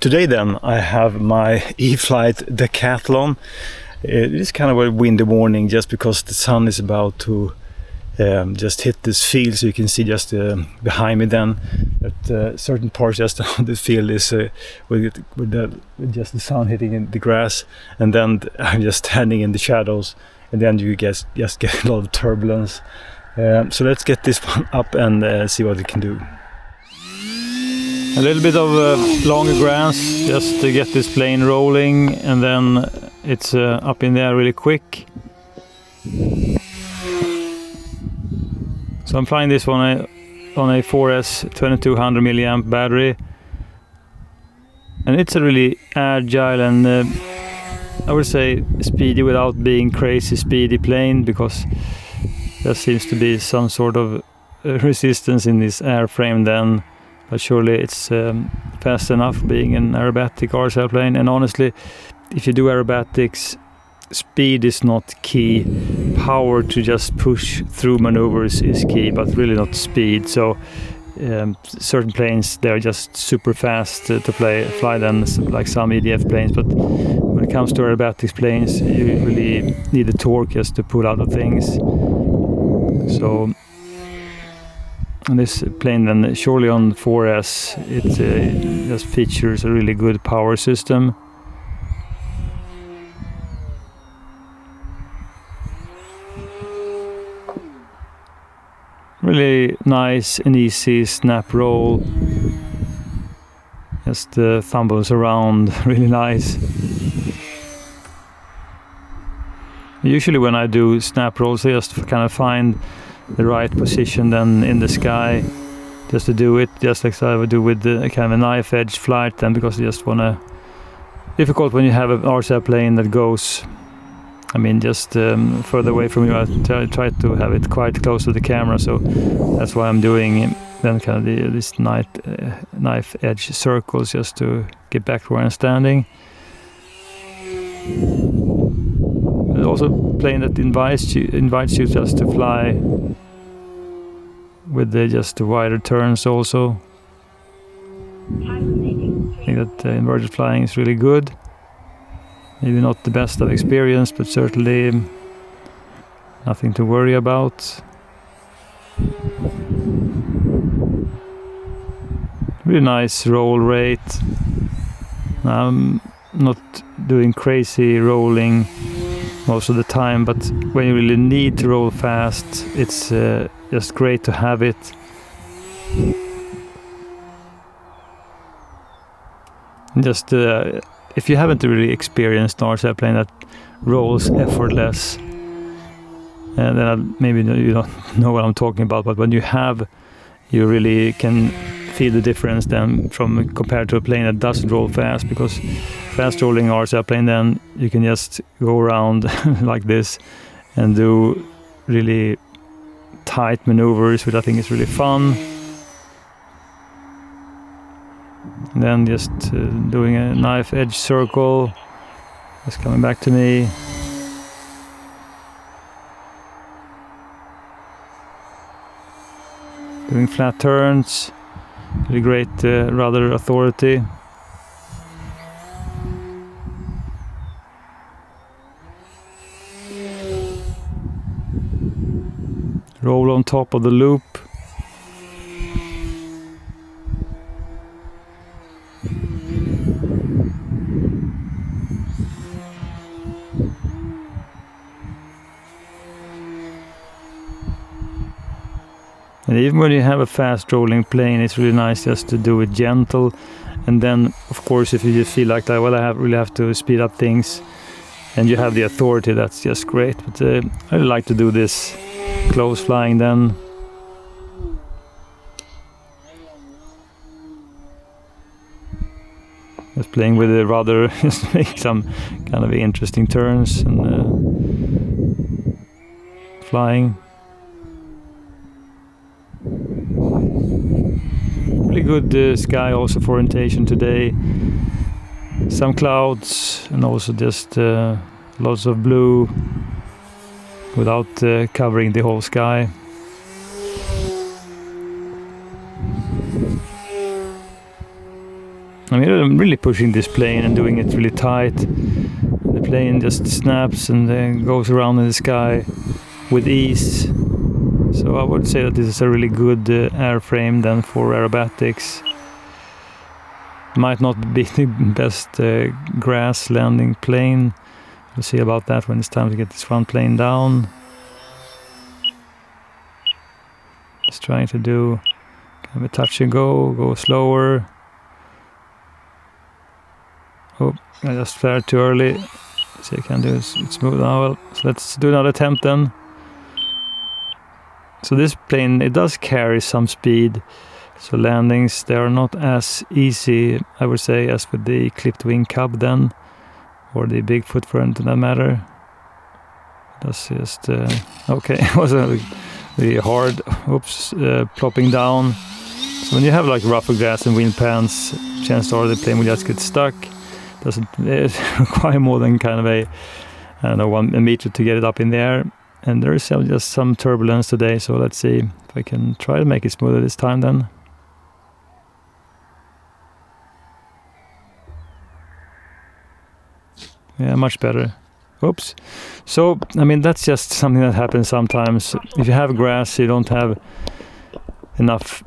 Today then I have my E-Flite Decathlon. It is kind of a windy morning just because the sun is about to just hit this field, so you can see just behind me then that certain parts just on the field is with just the sun hitting in the grass, and then I'm just standing in the shadows, and then you just get a lot of turbulence. So let's get this one up and see what it can do. A little bit of longer grass just to get this plane rolling, and then it's up in the air really quick. So I'm flying this one on a 4S 2200 milliamp battery, and it's a really agile and I would say speedy without being crazy speedy plane, because there seems to be some sort of resistance in this airframe then. But surely it's fast enough being an aerobatic RC plane. And honestly, if you do aerobatics, speed is not key. Power to just push through maneuvers is key, but really not speed. So certain planes, they're just super fast to fly then, like some EDF planes. But when it comes to aerobatics planes, you really need the torque just to pull out of things. So and this plane then, surely on 4S, it just features a really good power system. Really nice and easy snap roll. Just fumbles around, really nice. Usually when I do snap rolls, I just kind of find the right position then in the sky just to do it, just like I would do with the kind of a knife edge flight then, because you just want to, difficult when you have an RC plane that goes, I mean, just further away from you. I try to have it quite close to the camera, so that's why I'm doing then kind of this knife edge circles just to get back to where I'm standing. And also a plane that invites you just to fly with just the wider turns also. I think that inverted flying is really good. Maybe not the best of experience, but certainly nothing to worry about. Really nice roll rate. I'm not doing crazy rolling most of the time, but when you really need to roll fast, it's just great to have it. Just if you haven't really experienced an RC plane that rolls effortless, then maybe you don't know what I'm talking about, but when you have, you really can feel the difference then from compared to a plane that doesn't roll fast, because fast rolling RC plane, then you can just go around like this and do really tight maneuvers, which I think is really fun. And then just doing a knife edge circle, just coming back to me. Doing flat turns, really great rudder authority. Roll on top of the loop. And even when you have a fast rolling plane, it's really nice just to do it gentle. And then, of course, if you just feel like that, well, I really have to speed up things, and you have the authority, that's just great. But I really like to do this close flying then. Just playing with the rudder, just make some kind of interesting turns and flying. Really good sky also for orientation today. Some clouds and also just lots of blue without covering the whole sky. I mean, I'm really pushing this plane and doing it really tight. The plane just snaps and then goes around in the sky with ease. So I would say that this is a really good airframe then for aerobatics. Might not be the best grass landing plane. We'll see about that when it's time to get this front plane down. Just trying to do kind of a touch and go slower. Oh, I just flared too early. See, I can do it smooth now. Well, so let's do another attempt then. So this plane, it does carry some speed. So landings, they are not as easy, I would say, as with the clipped wing cub then, or the Bigfoot for that matter. That's just, okay, it was really hard, oops, plopping down. So when you have like rougher grass and wind pans, chances are the plane will just get stuck. Doesn't require more than kind of a 1 meter to get it up in the air. And there is just some turbulence today, so let's see if I can try to make it smoother this time then. Yeah, much better. Oops. So, I mean, that's just something that happens sometimes. If you have grass, you don't have enough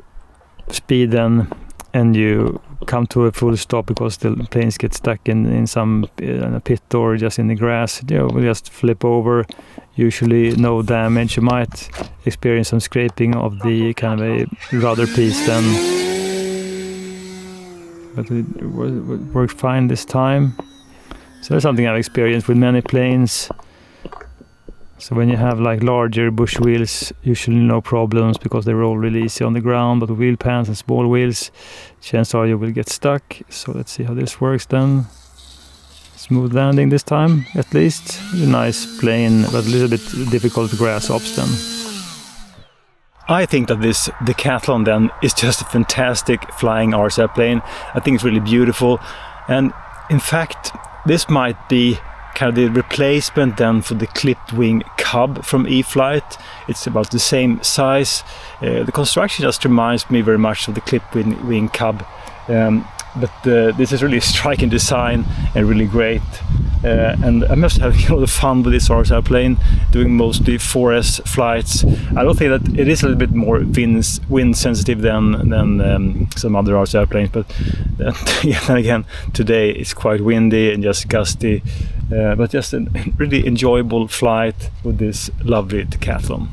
speed then, and you come to a full stop because the planes get stuck in some in a pit or just in the grass. Will just flip over. Usually no damage. You might experience some scraping of the kind of a rudder piece then, but it worked fine this time. So that's something I've experienced with many planes. So when you have like larger bush wheels, usually no problems because they roll really easy on the ground. But wheel pans and small wheels, chances are you will get stuck. So let's see how this works then. Smooth landing this time, at least. A nice plane, but a little bit difficult grass ops then. I think that this Decathlon then is just a fantastic flying RC airplane. I think it's really beautiful. And in fact, this might be kind of the replacement then for the clipped wing cub from E-Flite. It's about the same size. The construction just reminds me very much of the clipped wing cub. But this is really a striking design and really great. And I must have a lot of fun with this RC airplane, doing mostly 4S flights. I don't think that it is a little bit more wind sensitive than some other RC airplanes, but then again, today it's quite windy and just gusty. But just a really enjoyable flight with this lovely Decathlon.